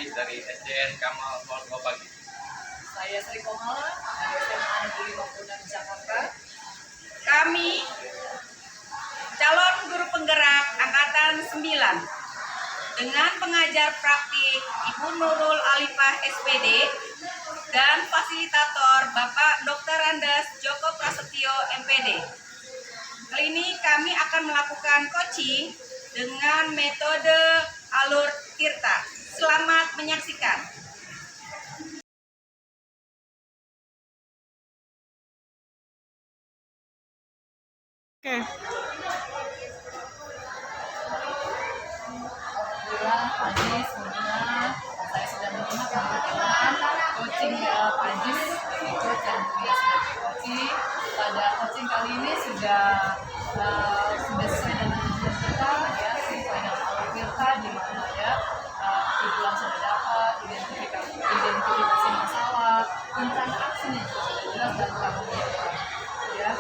Ajis dari SDN Kamal Keluarga Pagi. Saya Sri Komala, dari SMA Negeri Pakunan, Jakarta. Kami calon guru penggerak angkatan 9 dengan pengajar praktik Ibu Nurul Alifah SPD dan fasilitator Bapak Dr. Andes Joko Prasetyo MPD. Kali ini kami akan melakukan coaching dengan metode alur Tirta. Selamat menyaksikan. Oke. Alhamdulillah, pagi semuanya saya sudah menyimak pertemuan coaching pagi ikut yang mulia sebagai coaching. Pada coaching kali ini sudah sesuai dengan tujuan kita, ya, sesuai dengan alur Tirta, di mana ya tujuan sudah dapat, identifikasi masalah, rencana aksinya juga sudah jelas dan tanggung jawab. Ya,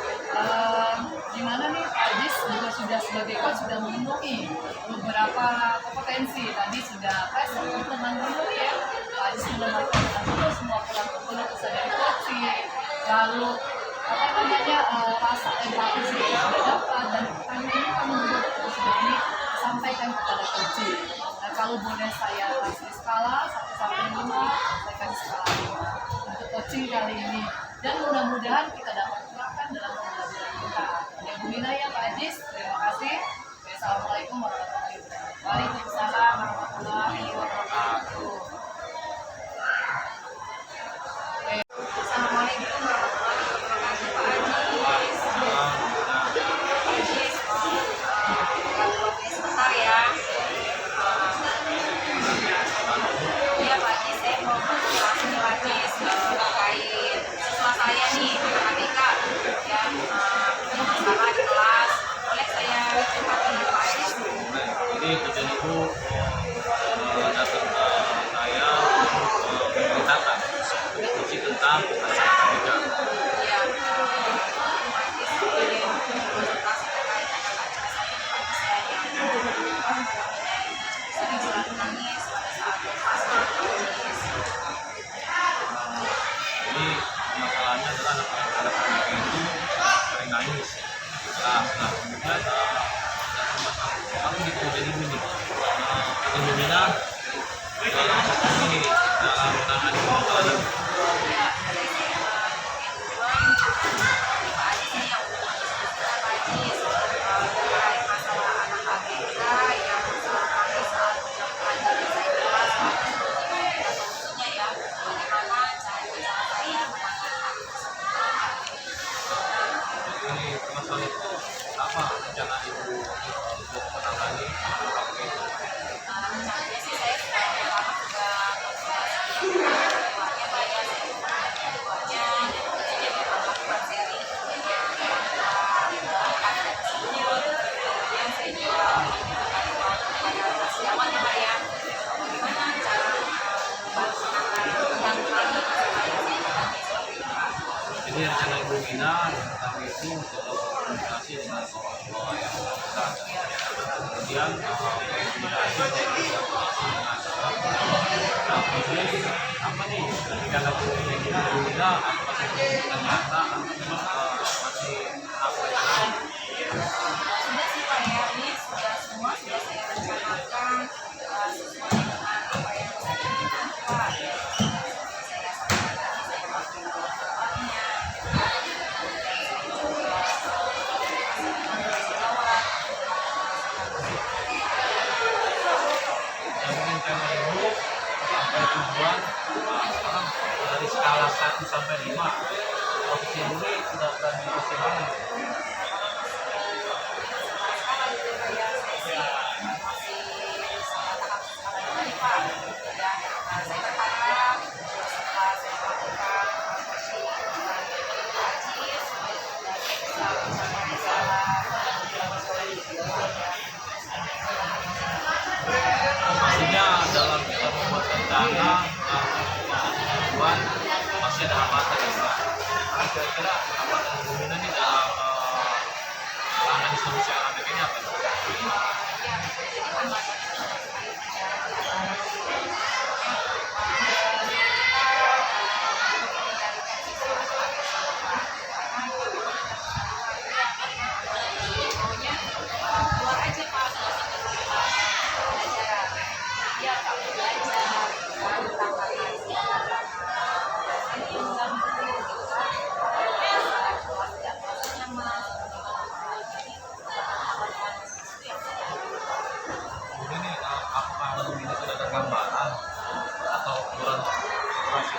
gimana nih Pak Ajis juga sudah sebagai coach sudah memenuhi beberapa kompetensi. Tadi sudah tes teman dulu ya, Pak Ajis sudah melakukan dulu semua pola kesadaran coaching, lalu rasa empati sudah dapat, dan kami ini kami sudah disampaikan kepada coaching. Nah, kalau boleh saya kasih skala 1 sampai 5, saya kasih skala 5 untuk coaching kali ini, dan mudah-mudahan kita dapat terapkan dalam pembelajaran kita. Ya, Bu Nina ya Pak Ajis, terima kasih. Assalamualaikum warahmatullahi wabarakatuh. Waalaikumsalam warahmatullahi wabarakatuh. Assalamualaikum warahmatullahi wabarakatuh Pak Ajis. Pak Ajis, sebentar ya. Iya Pak Ajis, saya mau menjelaskan Pak Ajis terkait siswa saya nih, anak ABK ya, punya masalah di kelas. Boleh saya curhatkan ke Pak Ajis? Jadi tujuan itu datang ke saya menceritakan diskusi tentang masalah ABK. Iya, Pak Ajis boleh konsultasi terkait dengan acara saya Pak Ajis ya, yang sering selalu nangis pada saat kelas Pak Ajis. Jadi masalahnya adalah anak ABK itu sering nangis. Nah, kemudian aku gitu jadi gini, fenomena ini dalam menangani masalah ini. Ya, dari tujuan Pak Ajis ini yang untuk mendiskusikan Pak Ajis terkait masalah anak ABK yang selalu nangis saat jam pelajaran saya di kelas. Pak Ajis boleh kita solusinya ya, bagaimana cara saya menangani hal tersebut. Ini masalah itu apa rencana ibu untuk menangani anak ABK itu? Rencananya sih saya sudah pertama sudah konsultasi dengan keduanya Pak ya, saya dengan keduanya, jadi memang melakukan sharing dengan ada tersebut. Kemudian saya juga menyediakan kepada sejawat ya Pak ya, bagaimana cara membantu menangani lagi masalah yang saya alami seperti itu Pak. Jadi rencana ibu Mina yang pertama itu untuk komunikasi dengan orang tua yang besar. Kemudian komunikasi dengan nah, kemudian apa nih ketika ada komunikasi dengan ibu Mina, apakah ternyata memang masih apa ya? Sudah sih Pak ya, ini sudah semua sudah saya rencanakan sesuai dengan apa yang saya inginkan Pak. Saya sampaikan tadi, saya maafkan bapaknya, kemudian saya juga kasih jawab. Yang rencana ibu sampai tujuan sekarang dari skala 1 sampai 5 posisi ibu ini sudah berada di posisi mana? Pastinya dalam kita membuat rencana tujuan masih ada hambatan ya Pak. Nah, kira-kira hambatan ibu Mina ini dalam menangani solusi ABK ini apa? Ya, jadi hambatan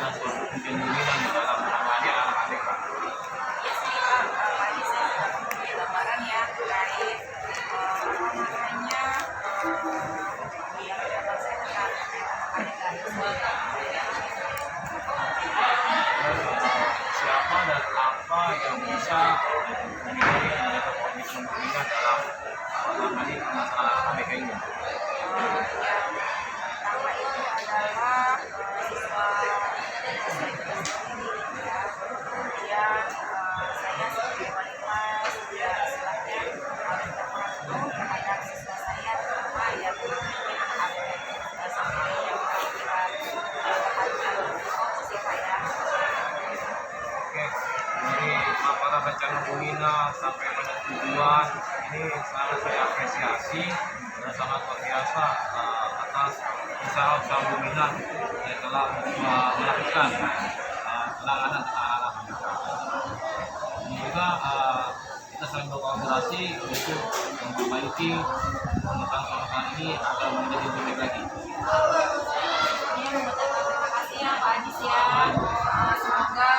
ada suatu kepemimpinan di dalam menangani anak-anak Pak? Ya sih Pak, tadi saya sudah memberi gambaran ya terkait namanya yang dapat saya kenal anak-anak Siapa dan apa yang bisa menjadi atau komitmen pembina dalam menangani masalah ABK ini? yang pertama itu adalah siswa ya. Kemudian saya sebagai wali kelas juga istilahnya harus berperan terhadap siswa saya terutama yang mungkin anak-anak sampai yang kira-kira bahagia sih Pak ya. Oke, dari apakah rencana pembina sampai pada tujuan ini sangat saya apresiasi dan sangat luar biasa atas usaha-usaha pembina yang telah melakukan penanganan anak-anak ABK. Semoga kita saling berkolaborasi untuk memperbaiki tentang soal ini agar menjadi lebih baik lagi. Ini mengucapkan terima kasih ya Pak Ajis ya. Semoga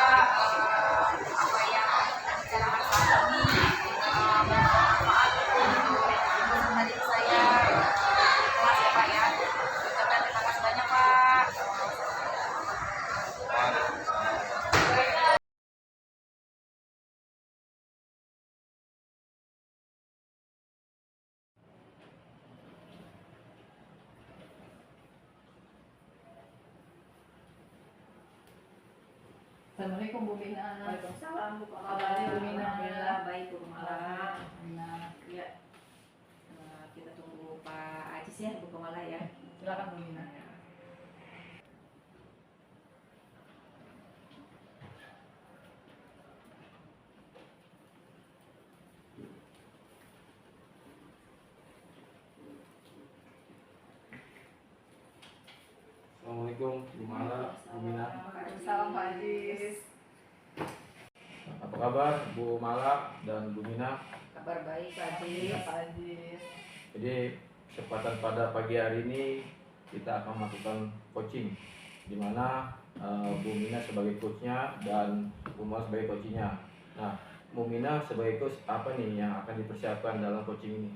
apa yang kita bicarakan saat ini bermanfaat untuk peserta didik saya di kelas ya Pak ya. Ucapkan terima kasih banyak Pak. Assalamualaikum Bu Mina. Waalaikumsalam Bu Kabarnya Bu Mina? Alhamdulillah baik Bu Kumala. Nah, Ya, kita tunggu Pak Ajis ya Bu Kumala ya. silakan Bu Mina. Assalamualaikum, gimana, Bu Mina? Waalaikumsalam Pak Ajis. Apa kabar, Bu Mala dan Bu Mina? Kabar baik Pak Ajis. Pak Ajis. Jadi kesempatan pada pagi hari ini kita akan melakukan coaching, di mana Bu Mina sebagai coachnya dan Bu Mala sebagai coachnya. Nah, Bu Mina sebagai coach apa nih yang akan dipersiapkan dalam coaching ini?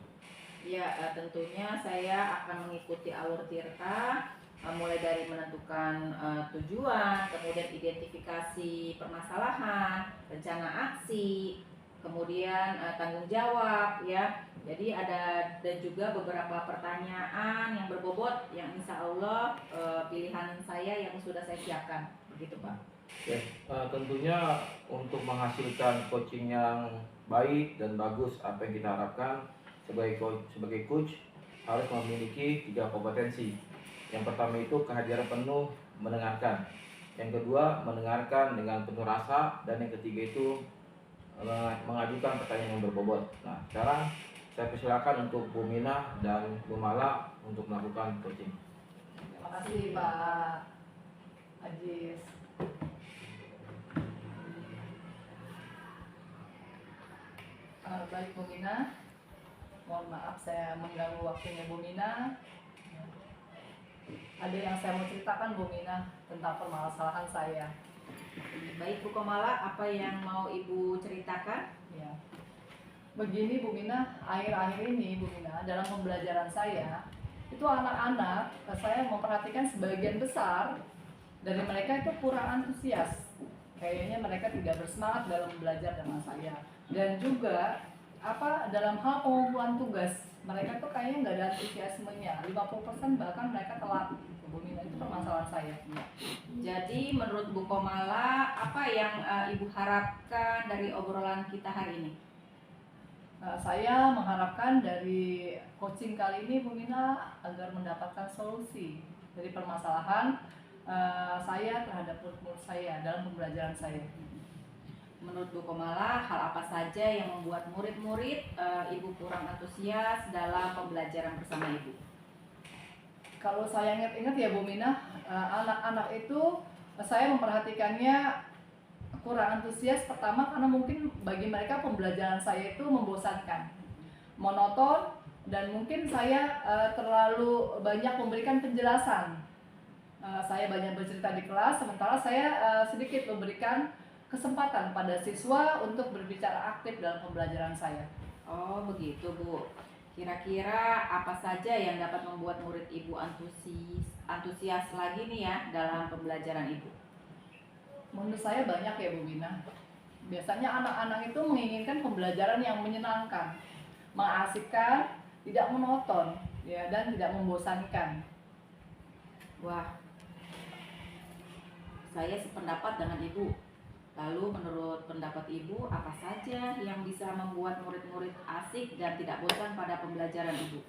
Ya, tentunya saya akan mengikuti alur Tirta, mulai dari menentukan tujuan, kemudian identifikasi permasalahan, rencana aksi, kemudian tanggung jawab ya. Jadi ada dan juga beberapa pertanyaan yang berbobot yang insya Allah pilihan saya yang sudah saya siapkan, begitu Pak. Ya, tentunya untuk menghasilkan coaching yang baik dan bagus apa yang kita harapkan sebagai coach harus memiliki 3 kompetensi. Yang pertama itu kehadiran penuh mendengarkan. Yang kedua mendengarkan dengan penuh rasa, dan yang ketiga itu mengajukan pertanyaan yang berbobot. Nah, sekarang saya persilakan untuk Bu Mina dan Bu Mala untuk melakukan coaching. Terima kasih Pak Ajis. Baik Bu Mina, mohon maaf saya mengganggu waktunya Bu Mina. Ada yang saya mau ceritakan Bu Mina tentang permasalahan saya. Baik Bu Komala, apa yang mau Ibu ceritakan? Ya. Begini Bu Mina, akhir-akhir ini Bu Mina dalam pembelajaran saya itu anak-anak saya memperhatikan sebagian besar dari mereka itu kurang antusias. Kayaknya mereka tidak bersemangat dalam belajar dengan saya. Dan juga dalam hal pengumpulan tugas mereka tuh kayaknya nggak ada antusiasmenya. 50% bahkan mereka telat. Bu Mina, itu permasalahan saya. Jadi menurut Bu Komala, apa yang Ibu harapkan dari obrolan kita hari ini? Saya mengharapkan dari coaching kali ini Bu Mina agar mendapatkan solusi dari permasalahan saya terhadap murid-murid saya dalam pembelajaran saya. Menurut Bu Komala, hal apa saja yang membuat murid-murid Ibu kurang antusias dalam pembelajaran bersama Ibu? Kalau saya ingat-ingat ya Bu Mina, anak-anak itu saya memperhatikannya kurang antusias. Pertama karena mungkin bagi mereka pembelajaran saya itu membosankan, monoton, dan mungkin saya terlalu banyak memberikan penjelasan. saya banyak bercerita di kelas, sementara saya sedikit memberikan kesempatan pada siswa untuk berbicara aktif dalam pembelajaran saya. Oh begitu Bu. Kira-kira apa saja yang dapat membuat murid Ibu antusias lagi nih ya dalam pembelajaran Ibu? Menurut saya banyak ya Bu Mina. Biasanya anak-anak itu menginginkan pembelajaran yang menyenangkan, mengasihkan, tidak monoton, ya, dan tidak membosankan. Wah, saya sependapat dengan Ibu. Lalu menurut pendapat Ibu, apa saja yang bisa membuat murid-murid asik dan tidak bosan pada pembelajaran Ibu?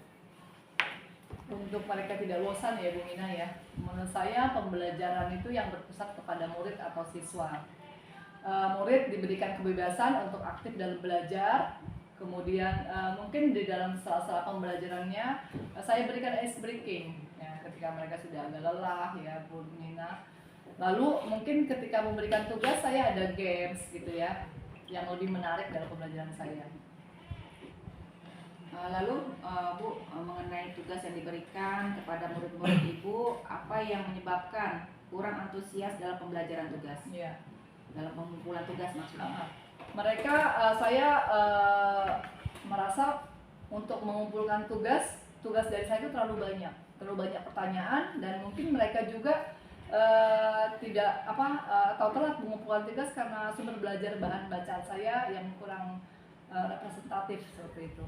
Untuk mereka tidak bosan ya Bu Mina ya. Menurut saya pembelajaran itu yang berpusat kepada murid atau siswa. Murid diberikan kebebasan untuk aktif dalam belajar. Kemudian mungkin di dalam sela-sela pembelajarannya saya berikan ice breaking ya, ketika mereka sudah agak lelah ya Bu Mina. Lalu mungkin ketika memberikan tugas saya ada games gitu ya yang lebih menarik dalam pembelajaran saya. Lalu Bu, mengenai tugas yang diberikan kepada murid-murid Ibu, apa yang menyebabkan kurang antusias dalam pembelajaran tugas? Ya. Dalam pengumpulan tugas maksudnya. Mereka saya merasa untuk mengumpulkan tugas dari saya itu terlalu banyak pertanyaan, dan mungkin mereka juga tidak atau telat mengumpulkan tugas karena sumber belajar bahan bacaan saya yang kurang representatif seperti itu.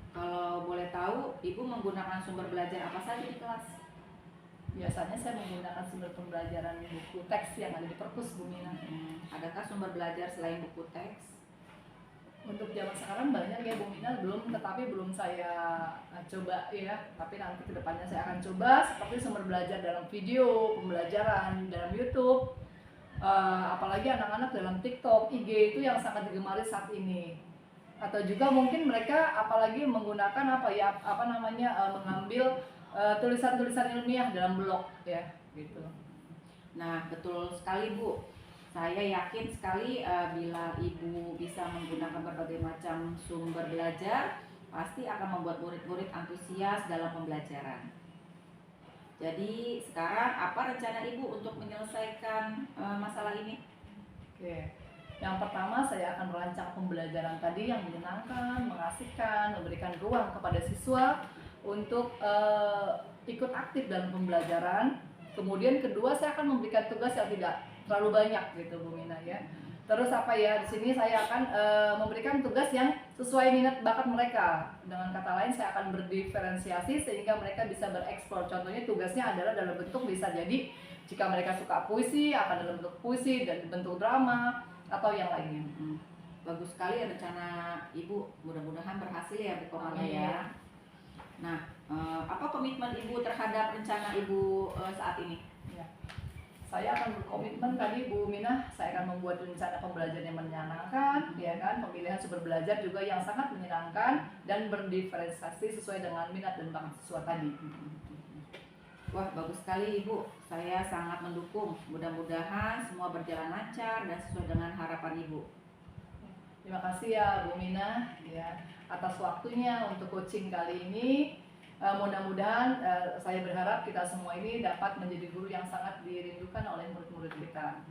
Kalau boleh tahu, Ibu menggunakan sumber belajar apa saja di kelas? Biasanya saya menggunakan sumber pembelajaran buku teks yang ada di perpus Bu Mina. Adakah sumber belajar selain buku teks? Untuk zaman sekarang banyak ya Bu Mina, tetapi belum saya coba ya. Tapi nanti kedepannya saya akan coba, seperti sumber belajar dalam video, pembelajaran dalam YouTube, apalagi anak-anak dalam TikTok, IG itu yang sangat digemari saat ini. Atau juga mungkin mereka apalagi menggunakan mengambil tulisan-tulisan ilmiah dalam blog ya gitu. Nah betul sekali Bu. Saya yakin sekali bila Ibu bisa menggunakan berbagai macam sumber belajar, pasti akan membuat murid-murid antusias dalam pembelajaran. Jadi sekarang apa rencana Ibu untuk menyelesaikan masalah ini? Oke. Yang pertama saya akan merancang pembelajaran tadi yang menyenangkan, mengasihkan, memberikan ruang kepada siswa untuk ikut aktif dalam pembelajaran. Kemudian kedua saya akan memberikan tugas yang tidak terlalu banyak gitu Bu Mina ya. Terus di sini saya akan memberikan tugas yang sesuai minat bakat mereka. Dengan kata lain saya akan berdiferensiasi sehingga mereka bisa bereksplor. Contohnya tugasnya adalah dalam bentuk bisa jadi jika mereka suka puisi akan dalam bentuk puisi dan bentuk drama atau yang lainnya. Bagus sekali rencana Ibu, mudah-mudahan berhasil ya Bu Komala ya. Nah, apa komitmen Ibu terhadap rencana Ibu saat ini? Ya. Saya akan berkomitmen tadi Bu Mina, saya akan membuat rencana pembelajaran yang menyenangkan, ya kan, pemilihan sumber belajar juga yang sangat menyenangkan dan berdiferensiasi sesuai dengan minat dan bakat siswa tadi. Wah, bagus sekali Ibu. Saya sangat mendukung. Mudah-mudahan semua berjalan lancar dan sesuai dengan harapan Ibu. Terima kasih ya Bu Mina ya atas waktunya untuk coaching kali ini. Mudah-mudahan saya berharap kita semua ini dapat menjadi guru yang sangat dirindukan oleh murid-murid kita.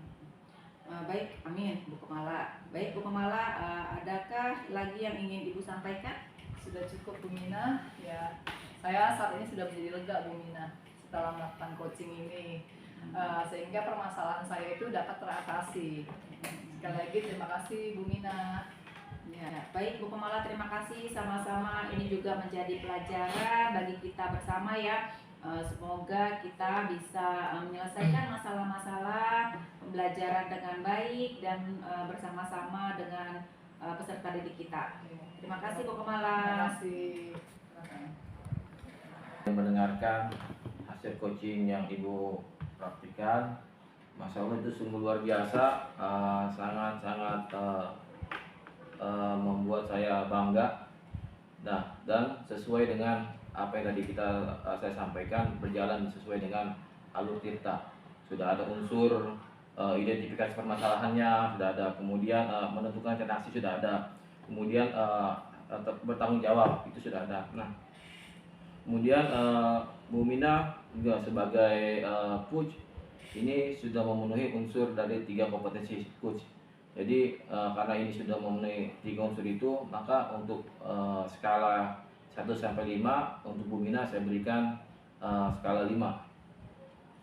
Baik, amin Bu Komala. Baik Bu Komala, adakah lagi yang ingin Ibu sampaikan? Sudah cukup Bu Mina ya. Saya saat ini sudah menjadi lega Bu Mina setelah melakukan coaching ini, sehingga permasalahan saya itu dapat teratasi. Sekali lagi terima kasih Bu Mina. Ya, baik Bu Komala, terima kasih sama-sama. Ini juga menjadi pelajaran bagi kita bersama ya. Semoga kita bisa menyelesaikan masalah-masalah pembelajaran dengan baik dan bersama-sama dengan peserta didik kita. Terima kasih Bu Komala. Terima kasih. Mendengarkan hasil coaching yang Ibu praktikan, Masya Allah itu sungguh luar biasa, sangat-sangat membuat saya bangga. Nah, dan sesuai dengan apa yang tadi saya sampaikan, berjalan sesuai dengan alur Tirta. Sudah ada unsur identifikasi permasalahannya, sudah ada, kemudian menentukan rencana aksi sudah ada, kemudian bertanggung jawab itu sudah ada. Nah, kemudian Bu Mina juga sebagai coach ini sudah memenuhi unsur dari 3 kompetensi coach. Jadi karena ini sudah memenuhi 3 unsur itu, maka untuk skala 1 sampai 5 untuk Bu Mina saya berikan skala 5.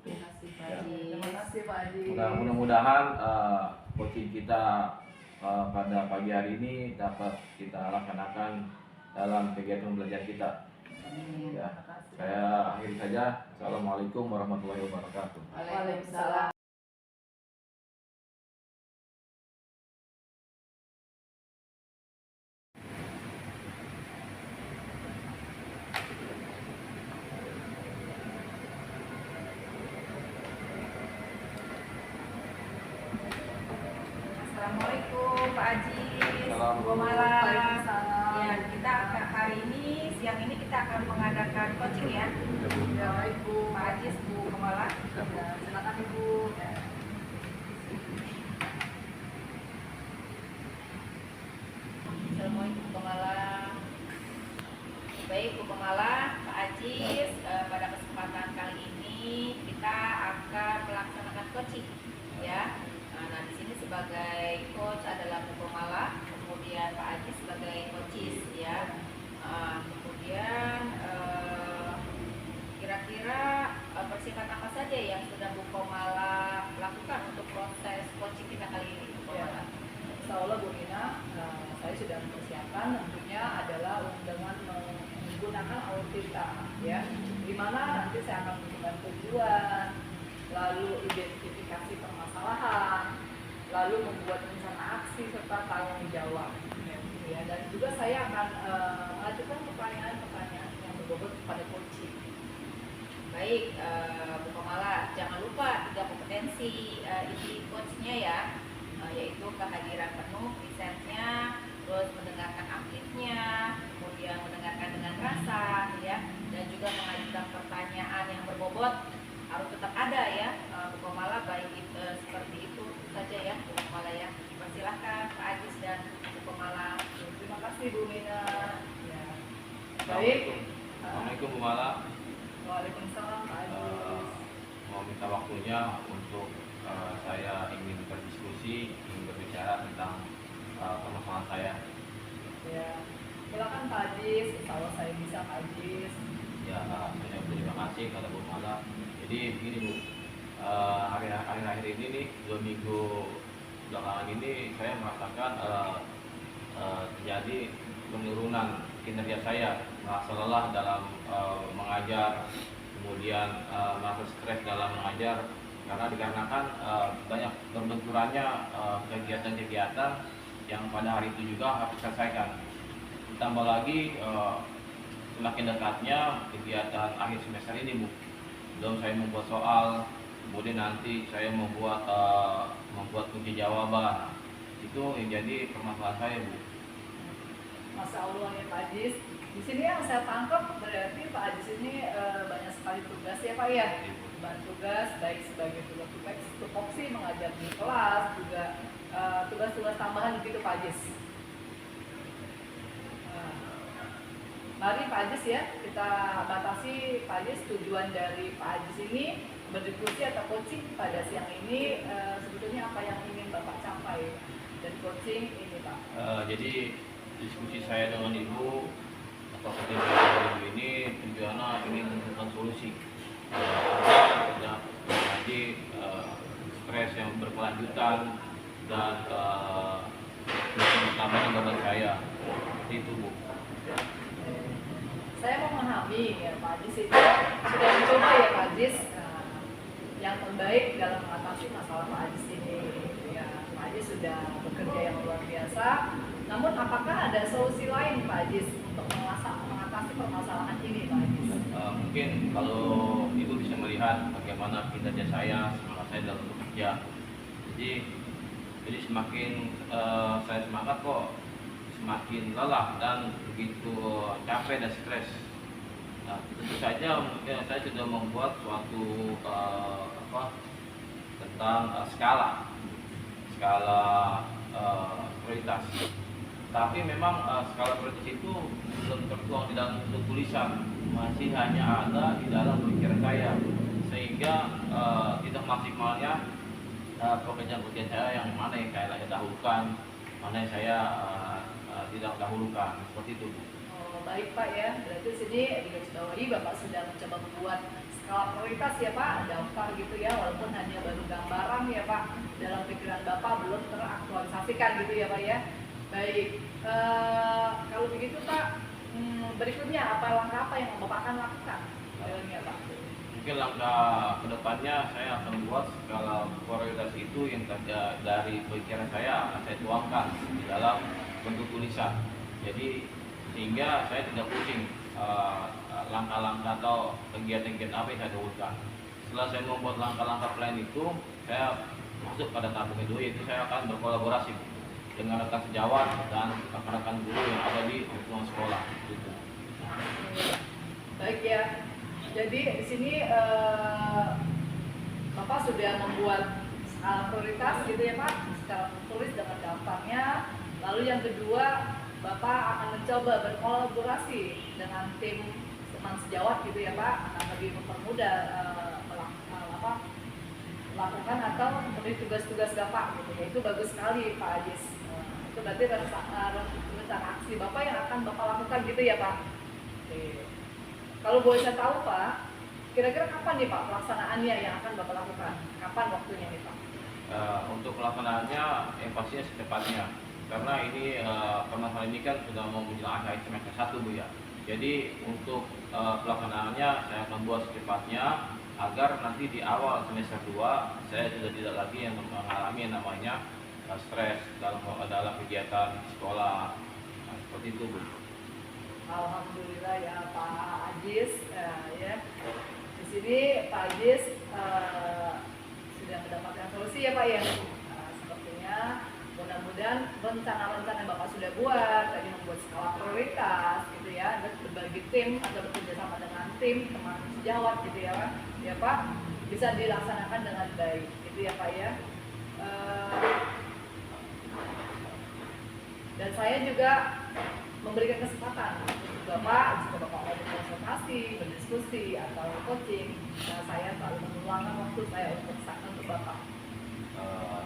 Terima kasih Pak Ya. Ajis. Terima kasih Pak Ajis. Mudah-mudahan coaching kita pada pagi hari ini dapat kita laksanakan dalam kegiatan belajar kita. Amin. Ya. Terima kasih. Saya akhiri saja. Assalamualaikum warahmatullahi wabarakatuh. Waalaikumsalam. Assalamualaikum Pak Ajis. Assalamualaikum. Waalaikumsalam. Ya, kita hari ini siang ini kita akan mengadakan coaching ya. Ya, baik Bu. Pak Ajis, Bu Kemala. Ya, silakan Ibu. Assalamualaikum Bu Kemala. Baik Bu Kemala, Pak Ajis, pada kesempatan kali ini kita akan melaksanakan coaching ya. Nah, di sini sebagai coach adalah Bu Kemala, kemudian Pak Ajis sebagai coaches ya. Kemudian kira-kira persiapan apa saja yang sudah Bu Kemala lakukan untuk proses coaching kita kali ini, Bu Kemala? Insya Allah Bu Mina, saya sudah mempersiapkan tentunya adalah dengan menggunakan autista ya, di mana nanti saya akan menentukan tujuan, lalu identifikasi permasalahan, lalu membuat rencana aksi serta tanggung jawab ya, dan juga saya akan mengajukan pertanyaan-pertanyaan yang berbobot kepada coaching. Baik, Bu Kemala, jangan lupa 3 kompetensi isi coachnya ya, yaitu kehadiran penuh, presennya, terus mendengarkan aktifnya, kemudian mendengarkan dengan rasa, ya, dan juga mengajukan pertanyaan yang berbobot harus tetap ada ya, Bu Kemala. Baik seperti itu saja ya, Bu Kemala ya. Persilahkan Pak Ajis dan Bu Kemala. Terima kasih Bu Mina. Ya. Baik. Assalamualaikum Bu Mala. Waalaikumsalam Pak Ajis. Mau minta waktunya untuk saya ingin berdiskusi, ingin berbicara tentang permasalahan saya. Ya, silakan Pak Ajis. Kalau saya bisa Pak Ajis. Ya, saya terima kasih kepada Bu Mala. Jadi begini Bu, hari-akhir ini nih 2 minggu belakangan ini saya merasakan terjadi penurunan kinerja saya, merasa lelah dalam mengajar, kemudian merasa stres dalam mengajar karena dikarenakan banyak berbenturannya kegiatan-kegiatan yang pada hari itu juga harus diselesaikan. Ditambah lagi semakin dekatnya kegiatan akhir semester ini Bu, belum saya membuat soal, kemudian nanti saya membuat kunci jawaban. Itu yang jadi permasalahan saya Bu. Masya Allah ya Pak Ajis. Di sini yang saya tangkap berarti Pak Ajis ini banyak sekali tugas ya Pak ya. Beban tugas baik sebagai tugas tupoksi mengajar di kelas, juga tugas-tugas tambahan gitu Pak Ajis. Mari Pak Ajis ya, kita batasi Pak Ajis tujuan dari Pak Ajis ini berdiskusi atau coaching pada siang ini, sebetulnya apa yang ingin Bapak capai dari coaching ini Pak? Jadi diskusi saya dengan Ibu atau ketika Ibu ini tujuannya ingin menemukan solusi. Jadi stres yang berkelanjutan dan bertambah beban saya. Seperti itu Bu. Saya mau memahami ya Pak Ajis itu sudah mencoba ya Pak Ajis yang terbaik dalam mengatasi masalah Pak Ajis ini ya. Pak Ajis sudah bekerja yang luar biasa, namun apakah ada solusi lain Pak Ajis untuk mengatasi permasalahan ini Pak Ajis? Mungkin kalau Ibu bisa melihat bagaimana kinerja saya, semangat saya dalam bekerja. Jadi semakin saya semangat kok semakin lelah dan begitu capek dan stres. Nah, tentu saja mungkin saya sudah membuat suatu tentang skala prioritas. Tapi memang skala prioritas itu belum tertuang di dalam bentuk tulisan. masih hanya ada di dalam pikiran saya, sehingga tidak maksimalnya pekerjaan-pekerjaan saya yang mana yang saya dahulukan, mana yang saya tidak dahulukan, seperti itu Bu. Oh, baik Pak ya, berarti sini digarisbawahi Bapak sudah mencoba membuat skala prioritas ya Pak, daftar gitu ya, walaupun hanya baru gambaran ya Pak, dalam pikiran Bapak belum teraktualisasikan gitu ya Pak ya. Baik, kalau begitu Pak, berikutnya langkah apa yang Bapak akan lakukan? Ya Pak. Mungkin langkah kedepannya saya akan buat skala prioritas itu yang dari pikiran saya tuangkan di dalam bentuk tulisan. Jadi sehingga saya tidak pusing langkah-langkah atau kegiatan-kegiatan apa yang saya dahulukan. Setelah saya membuat langkah-langkah plan itu, saya masuk pada tahap kedua, yaitu saya akan berkolaborasi dengan rekan sejawat dan rekan-rekan guru yang ada di lingkungan sekolah. Gitu. Baik ya. Jadi di sini Bapak sudah membuat skala prioritas gitu ya Pak, secara tertulis dengan daftarnya. Lalu yang kedua, Bapak akan mencoba berkolaborasi dengan tim teman sejawat gitu ya Pak, akan lebih mempermudah melakukan atau memberi tugas-tugas Bapak gitu ya. Itu bagus sekali Pak Ajis. Itu berarti rencana aksi Bapak yang akan Bapak lakukan gitu ya Pak. Oke. Kalau boleh saya tahu Pak, kira-kira kapan nih Pak pelaksanaannya yang akan Bapak lakukan? Kapan waktunya nih Pak? Untuk pelaksanaannya yang pastinya secepatnya, karena ini permasalahan ini kan sudah mau menjelang akhir semester 1 Bu ya. Jadi untuk pelaksanaannya saya akan buat secepatnya agar nanti di awal semester 2 saya sudah tidak lagi yang mengalami yang namanya stres dalam kegiatan sekolah. Nah, seperti itu Bu. Alhamdulillah ya Pak Ajis, ya. Di sini Pak Ajis sudah mendapatkan solusi ya Pak ya. Sepertinya mudah-mudahan rencana-rencana yang Bapak sudah buat, tadi membuat skala prioritas gitu ya, dan berbagi tim atau bekerja sama dengan tim teman sejawat gitu ya Pak, bisa dilaksanakan dengan baik gitu ya Pak ya. Dan saya juga memberikan kesempatan untuk Bapak, jika Bapak mau berkonsultasi, berdiskusi, atau coaching, saya selalu meluangkan waktu saya untuk Bapak.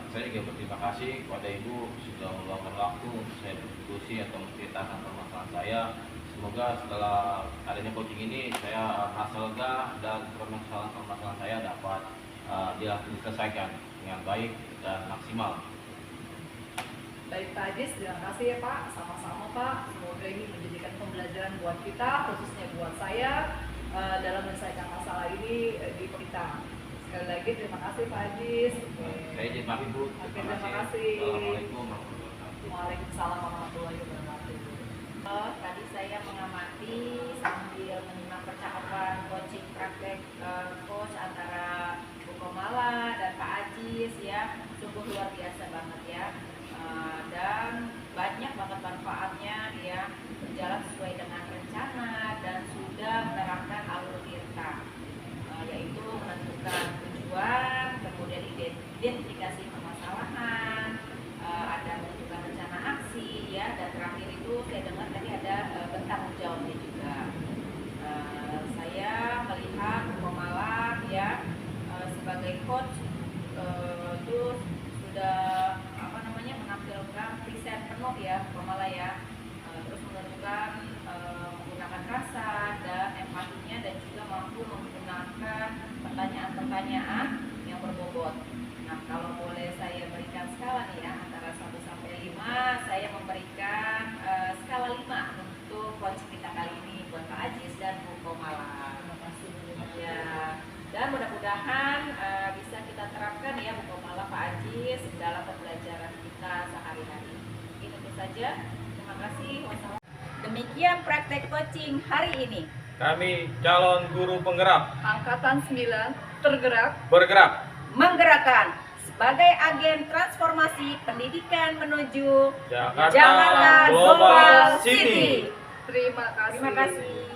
Saya juga berterima kasih kepada Ibu sudah meluangkan waktu untuk saya berdiskusi atau menceritakan permasalahan saya. Semoga setelah adanya coaching ini saya merasa lega dan permasalahan saya dapat diselesaikan dengan baik dan maksimal. Baik Pak Ajis, terima kasih ya Pak, sama-sama Pak. Semoga ini menjadikan pembelajaran buat kita, khususnya buat saya dalam menyelesaikan masalah ini di kita. Sekali lagi terima kasih Pak Ajis. Saya izin pamit Bu. Terima kasih. Assalamualaikum warahmatullahi wabarakatuh. Waalaikumsalam warahmatullahi wabarakatuh. Tadi saya mengamati sambil menyimak percakapan coaching praktek coach antara Bu Komala dan Pak Ajis ya, sungguh luar biasa banget ya. Dan banyak banget manfaatnya ya, berjalan sesuai dengan rencana dan sudah menerapkan alur tirta, yaitu menentukan tujuan, kemudian identifikasi permasalahan, ada menentukan rencana aksi ya, dan terakhir itu saya dengar tadi ada bertanggung jawabnya juga. Saya melihat Komala ya sebagai coach itu sudah menampilkan present penuh ya Komala ya, terus menentukan menggunakan rasa dan empatinya, dan juga mampu menggunakan pertanyaan-pertanyaan yang berbobot. Nah, kalau boleh saya berikan skala nih ya, antara 1 sampai 5, saya memberikan skala 5 untuk coach kita kali ini buat Pak Ajis dan Bu Komala. Terima kasih ya. Dan mudah-mudahan bisa kita terapkan ya Bu Komala, Pak Ajis dalam pembelajaran kita sehari-hari. Itu saja. Terima kasih. Wassalamualaikum. Demikian praktek coaching hari ini. Kami calon guru penggerak, Angkatan 9 tergerak, bergerak, Menggerakkan sebagai agen transformasi pendidikan menuju Jakarta Jakarta Global Global City. City. terima kasih. Terima kasih.